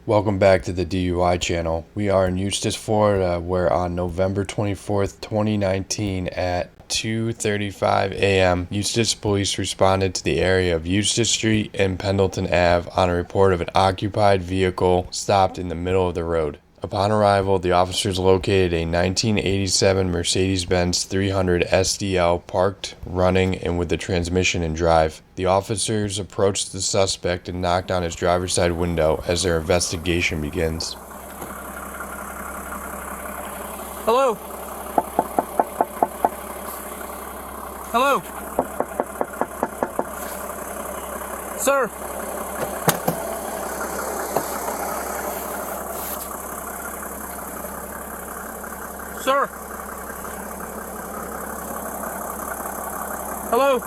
Welcome back to the DUI channel. We are in Eustis, Florida, where on November 24th, 2019 at 2:35 a.m., Eustis Police responded to the area of Eustis Street and Pendleton Ave on a report of an occupied vehicle stopped in the middle of the road. Upon arrival, the officers located a 1987 Mercedes-Benz 300 SDL parked, running, and with the transmission in drive. The officers approached the suspect and knocked on his driver's side window as their investigation begins. Hello? Hello? Sir? Sir? Hello?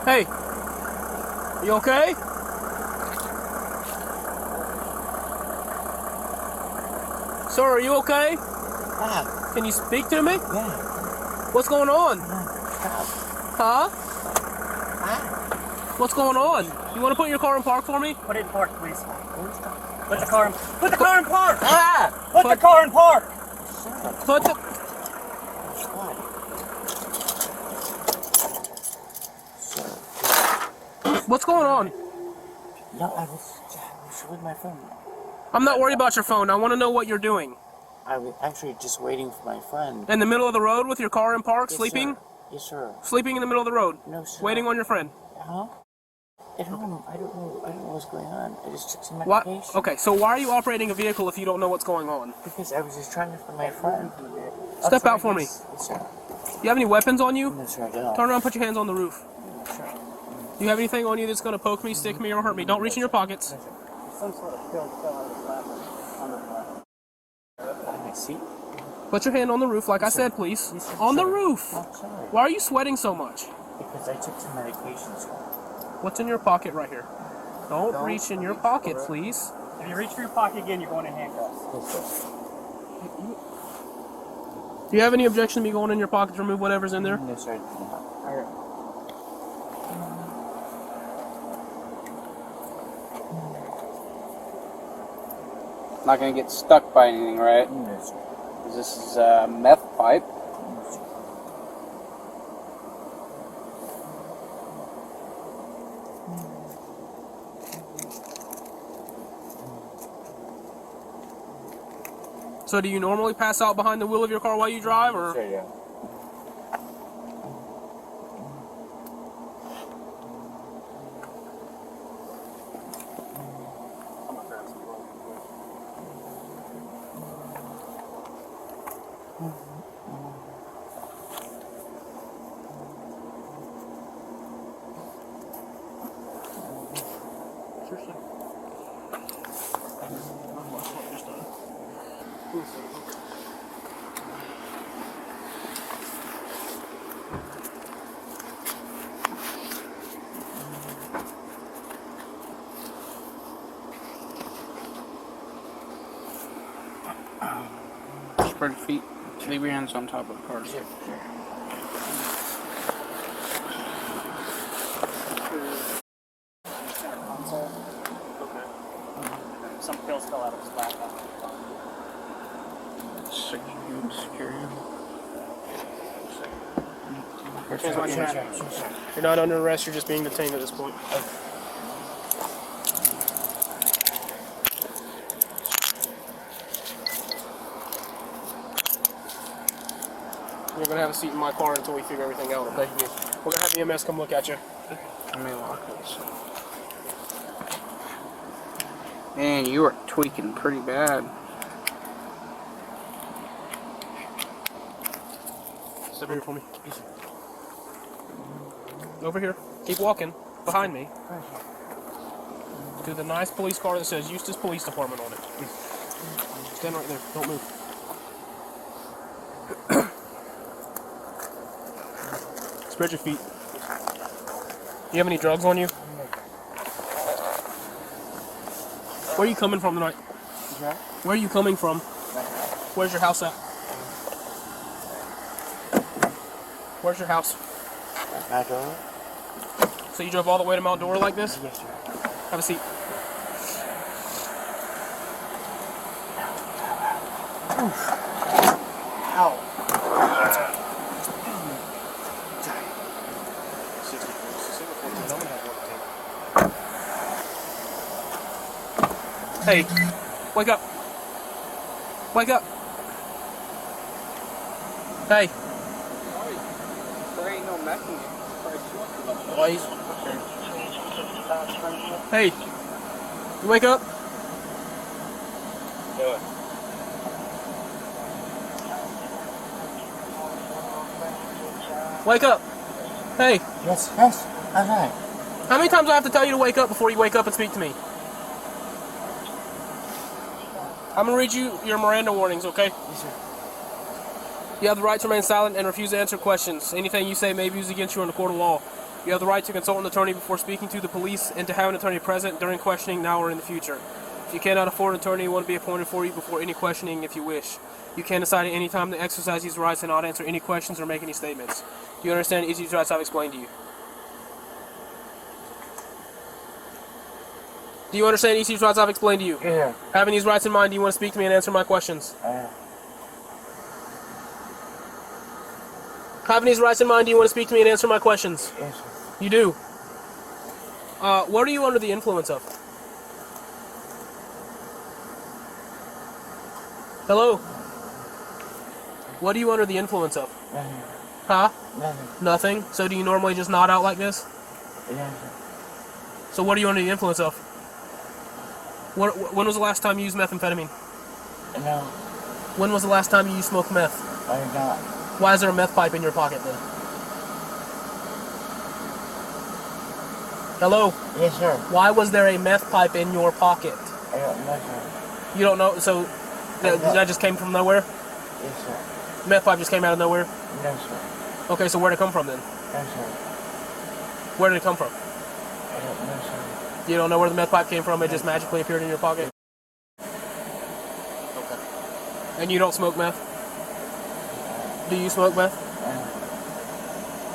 Hey, you okay? Sir, are you okay? Ah, Can you speak to me? yeah. What's going on? Stop. Huh? Ah. What's going on? You want to put your car in park for me? Put it in park, please. Put the car in park! Ah! Put the car in park! Put the... What's going on? No, I was with my phone. I'm not worried about your phone. I want to know what you're doing. I was actually just waiting for my friend. In the middle of the road with your car in park, Yes, sleeping? Sir. Yes, sir. Sleeping in the middle of the road? No, sir. Waiting on your friend? Huh? I don't know what's going on. I just took some What? medication. Okay, so why are you operating a vehicle if you don't know what's going on? Because I was just trying to find my friend. Step out for me. Yes, sir. Do you have any weapons on you? No, sir, I don't. Turn around, put your hands on the roof. No, sir. Do you have anything on you that's going to poke me, stick me, or hurt me? Don't reach in your pockets. Some sort of film fell out of his lap. On the lap. On my seat? Put your hand on the roof, like I said, please. Yes, sir. On the Sorry. roof. I'm sorry. Why are you sweating so much? Because I took some medication, sir. What's in your pocket right here? Don't reach in your pocket, please. If you reach for your pocket again, you're going in handcuffs. Yes, sir. Do you have any objection to me going in your pocket to remove whatever's in there? No, sir, I do not. Alright. Not gonna get stuck by anything, right? No, sir. 'Cause this is a meth pipe. No, sir. So do you normally pass out behind the wheel of your car while you drive, or? Sure, yeah. I'm gonna grab some rope. Seriously? Spread your feet. Leave your hands on top of the car. Sure, sure. Console. Okay. Some pills fell out of his lap. Secure you. Here's my chat. You're not under arrest, you're just being detained at this point. You're gonna have a seat in my car until we figure everything out, okay? We're gonna have the EMS come look at you. Let me lock this. Man, you are tweaking pretty bad. Step here for me. Over here. Keep walking. Behind me. To the nice police car that says Eustis Police Department on it. Stand right there. Don't move. Spread your feet. Do you have any drugs on you? Where are you coming from tonight? Yeah. Where are you coming from? Where's your house at? Where's your house? Back door? So you drove all the way to Mount Dora like this? Yes, sir. Have a seat. Ow. 64. Hey, wake up. Wake up. Hey. There ain't no mechanism. Wait. Hey. You wake up? Do it. Wake up. Hey. Yes, yes. Okay. How many times do I have to tell you to wake up before you wake up and speak to me? I'm going to read you your Miranda warnings, okay? Yes, sir. You have the right to remain silent and refuse to answer questions. Anything you say may be used against you in the court of law. You have the right to consult an attorney before speaking to the police and to have an attorney present during questioning now or in the future. If you cannot afford an attorney, one will be appointed for you before any questioning if you wish. You can decide at any time to exercise these rights and not answer any questions or make any statements. Do you understand each of these rights I've explained to you? Do you understand each of these rights I've explained to you? Yeah. Having these rights in mind, do you want to speak to me and answer my questions? Having these rights in mind, do you want to speak to me and answer my questions? Yes, sir. You do. What are you under the influence of? Hello? What are you under the influence of? Nothing. Huh? Nothing. Nothing? So do you normally just nod out like this? Yes, sir. So what are you under the influence of? When was the last time you used methamphetamine? No, When was the last time you smoked meth? I'm not. Why is there a meth pipe in your pocket then? Hello? Yes, sir. Why was there a meth pipe in your pocket? I don't know, sir. You don't know, so that just came from nowhere? Yes, sir. Meth pipe just came out of nowhere? No, sir. Okay, so where'd it come from then? No, sir. Where did it come from? I don't know, sir. You don't know where the meth pipe came from, it just magically appeared in your pocket? Okay. And you don't smoke meth? Do you smoke meth?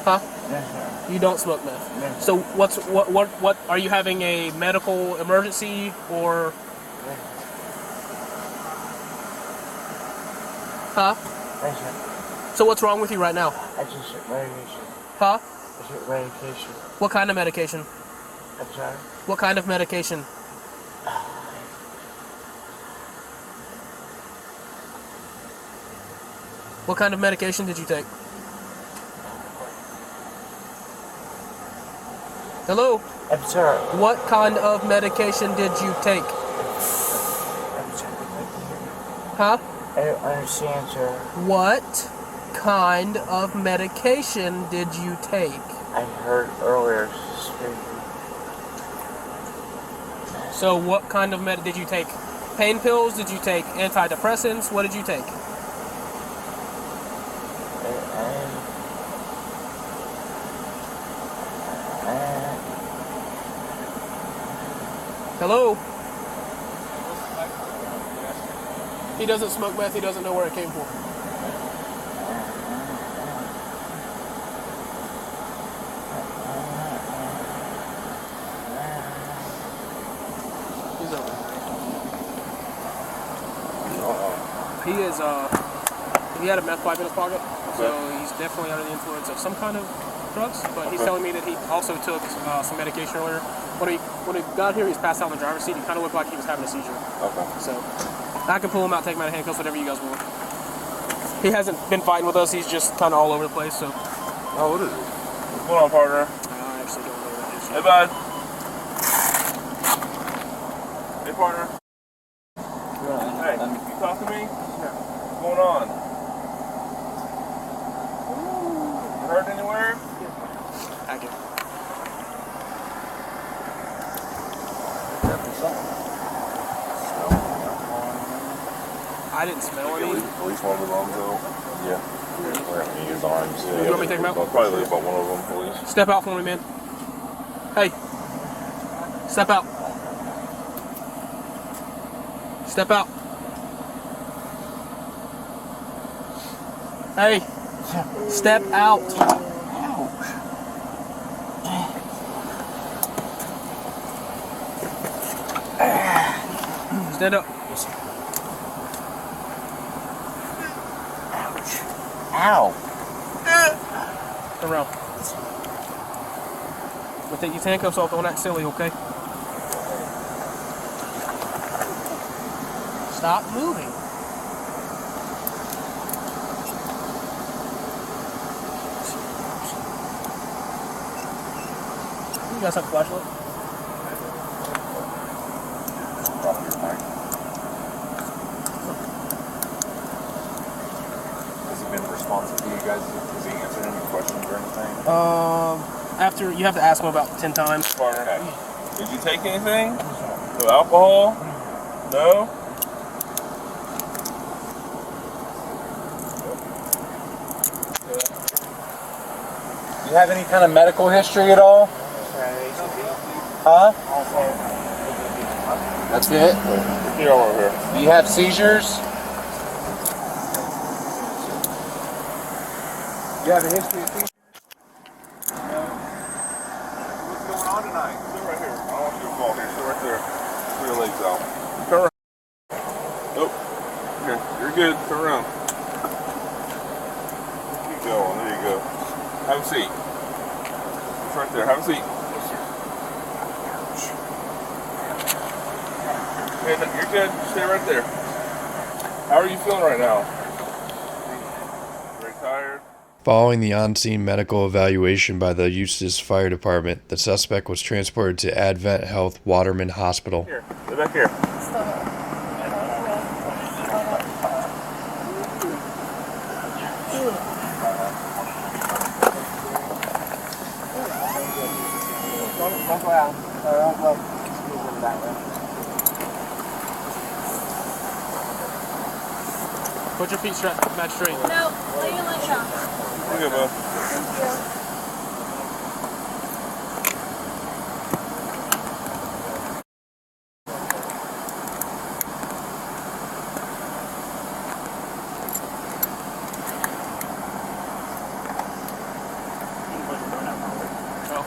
Huh? No, sir. You don't smoke meth. No. So what are you having a medical emergency or huh? No, sir. So what's wrong with you right now? I just took medication. Huh? I took medication. What kind of medication? I'm sorry. What kind of medication? What kind of medication did you take? Hello? I'm sorry. What kind of medication did you take? I'm sorry. Huh? I don't understand, sir. What kind of medication did you take? I heard earlier speaking. So what kind of did you take? Pain pills? Did you take antidepressants? What did you take? Hello? He doesn't smoke meth, he doesn't know where it came from. He's over. He is, he had a meth pipe in his pocket, so he's definitely under the influence of some kind of drugs, but he's telling me that he also took some medication earlier. When he got here, he was passed out in the driver's seat. He kind of looked like he was having a seizure. Okay. So I can pull him out, take him out of handcuffs, whatever you guys want. He hasn't been fighting with us. He's just kind of all over the place. So. Oh, what is it? What's going on, partner? I actually don't know what that is. Hey, bud. Hey, partner. Hey, you talk to me? Yeah. What's going on? You hurt anywhere? Thank you. I didn't smell any. At least one of the lungs, though. Yeah. He his arms. Yeah. You want me to take him out? I'll probably leave about one of them, please. Step out for me, man. Hey. Step out. Step out. Hey. Step out. Stand up. Ouch. Ow. Turn around. We'll take these handcuffs off. Don't act silly, okay? Stop moving. You guys have a flashlight? Has he been responsive to you guys? Has he answered any questions or anything? After you have to ask him about 10 times. Partner, did you take anything? No alcohol? No? Do you have any kind of medical history at all? Huh? That's it? Here, over here. Do you have seizures? You have a history of seizures? What's going on tonight? Sit right here. I don't want you to fall here. Sit right there. Put your legs out. Turn around. Nope. Here. You're good. Turn around. Keep going. There you go. Have a seat. It's right there. Have a seat. Hey, you're good. Stay right there. How are you feeling right now? Very tired? Following the on-scene medical evaluation by the Eustis Fire Department, the suspect was transported to Advent Health Waterman Hospital. Here. Stay back here. Don't go out. Don't go. Move that way. Put your feet back straight. No, lay your leg down. You're good, bud. Thank you.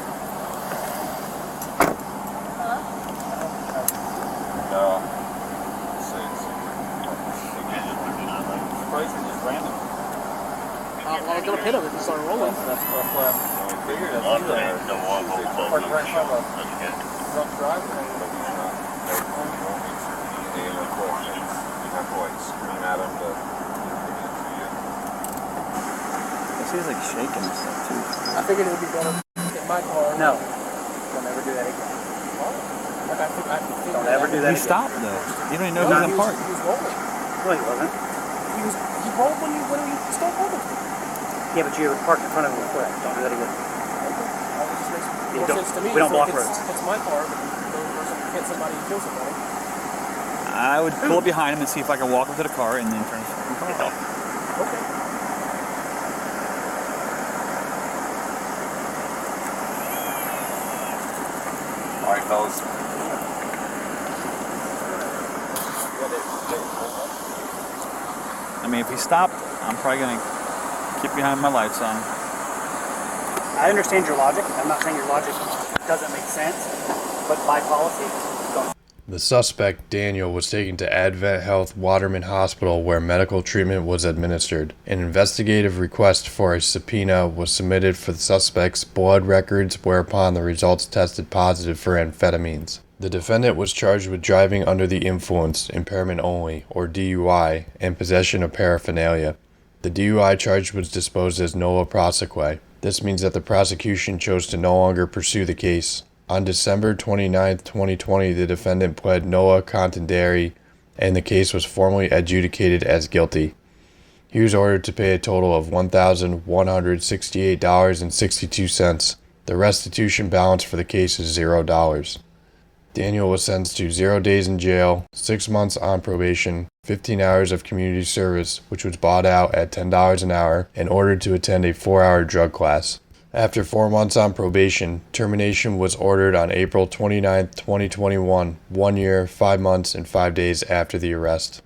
No. I'm gonna hit him if he started rolling. He's like shaking and stuff too. I figured it would be better to get my car. No. Don't ever do that again. Like I think Don't ever do that He again. stopped though. You don't even know who's in park. He was rolling. No, he wasn't. He rolled when you stopped holding. Yeah, but you parked in front of him with foot. Don't do that again. That just makes more don't- sense to me. we don't So block if roads. it's my car, but hit somebody and kill somebody. I would pull up behind him and see if I can walk him to the car and then turn the car off. Okay. All right, fellas. I mean, if he stopped, I'm probably gonna keep behind my lights on. I understand your logic. I'm not saying your logic doesn't make sense, but by policy, don't. The suspect, Daniel, was taken to Advent Health Waterman Hospital where medical treatment was administered. An investigative request for a subpoena was submitted for the suspect's blood records, whereupon the results tested positive for amphetamines. The defendant was charged with driving under the influence, impairment only, or DUI, and possession of paraphernalia. The DUI charge was disposed as nolla prosequi. This means that the prosecution chose to no longer pursue the case. On December 29, 2020, the defendant pled nolla contendere, and the case was formally adjudicated as guilty. He was ordered to pay a total of $1,168.62. The restitution balance for the case is $0. Daniel was sentenced to 0 days in jail, 6 months on probation, 15 hours of community service, which was bought out at $10 an hour, and ordered to attend a 4-hour drug class. After 4 months on probation, termination was ordered on April 29, 2021, 1 year, 5 months, and 5 days after the arrest.